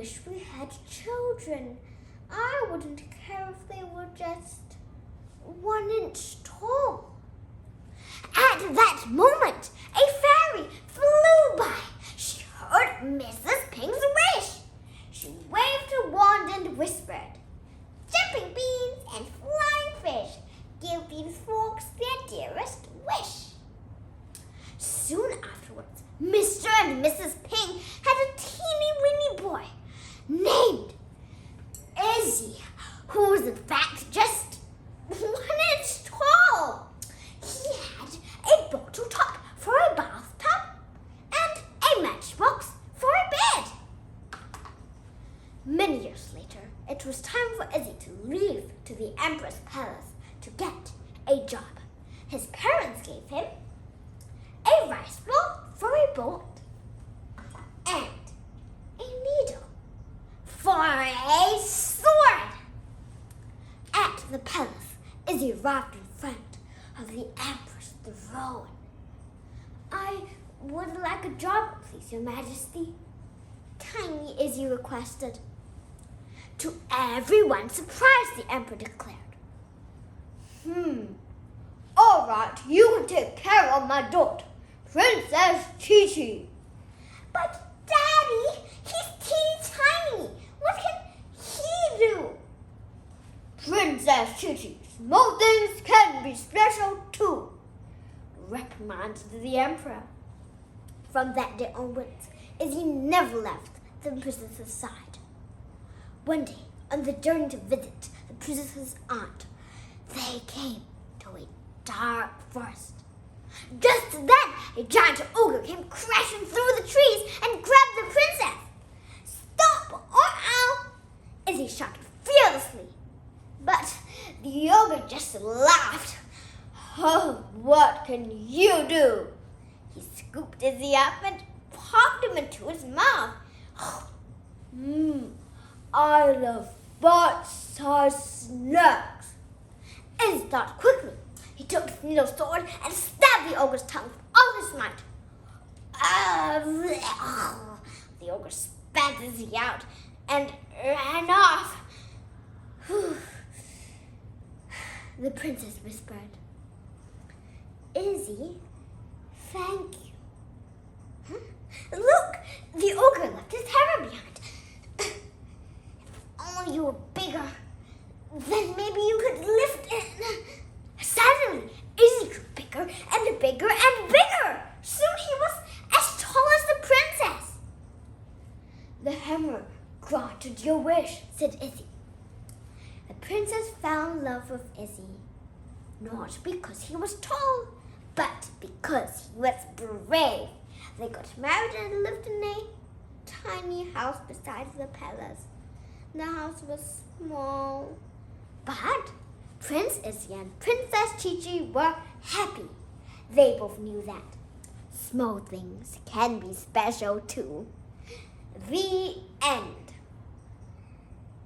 wish we had children. I wouldn't care if they were just 1 inch tall. At that moment, a fairy flew by. She heard Mrs. Pig's wish. She waved her wand and whispered, "Jumping beans and flying fish, give these folks their dearest wish." Soon afterwards, Mr. and Mrs. Pig had a teeny-weeny boy named Izzy, who was in fact just 1 inch tall. He had a bottle top for a bathtub and a matchbox for a bed. Many years later, it was time for Izzy to leave to the Emperor's palace to get a job. His parents gave him a rice bowl for a boat and a needle for a sword. At the palace, Izzy arrived in front of the Emperor's throne. "I would like a job, please, Your Majesty," tiny Izzy requested. To everyone's surprise, the Emperor declared, "All right, you can take care of my daughter, Princess Chi-Chi." "But Daddy, he's teeny tiny. What can he do?" "Princess Chi-Chi, small things can be special too," reprimanded the Emperor. From that day onwards, Izzy never left the princess's side. One day, on the journey to visit the princess's aunt, they came to a dark forest. Just then, a giant ogre came crashing through the trees and grabbed the princess. "Stop, or I'll..." Izzy shouted fearlessly. But the ogre just laughed. "Oh, what can you do?" He scooped Izzy up and popped him into his mouth. "I love bite-sized snacks." Izzy thought quickly. He took his needle sword and stabbed the ogre's tongue with all his might. The ogre spat Izzy out and ran off. The princess whispered, "Izzy, thank you." "Look, the ogre left his hammer behind. If only you were bigger, then maybe you could lift it." Suddenly, Izzy grew bigger and bigger and bigger. Soon he was as tall as the princess. "The hammer granted your wish," said Izzy. The princess fell in love with Izzy, not because he was tall, but because he was brave. They got married and lived in a tiny house beside the palace. The house was small, but Prince Izzy and Princess Chi-Chi were happy. They both knew that small things can be special too. The end.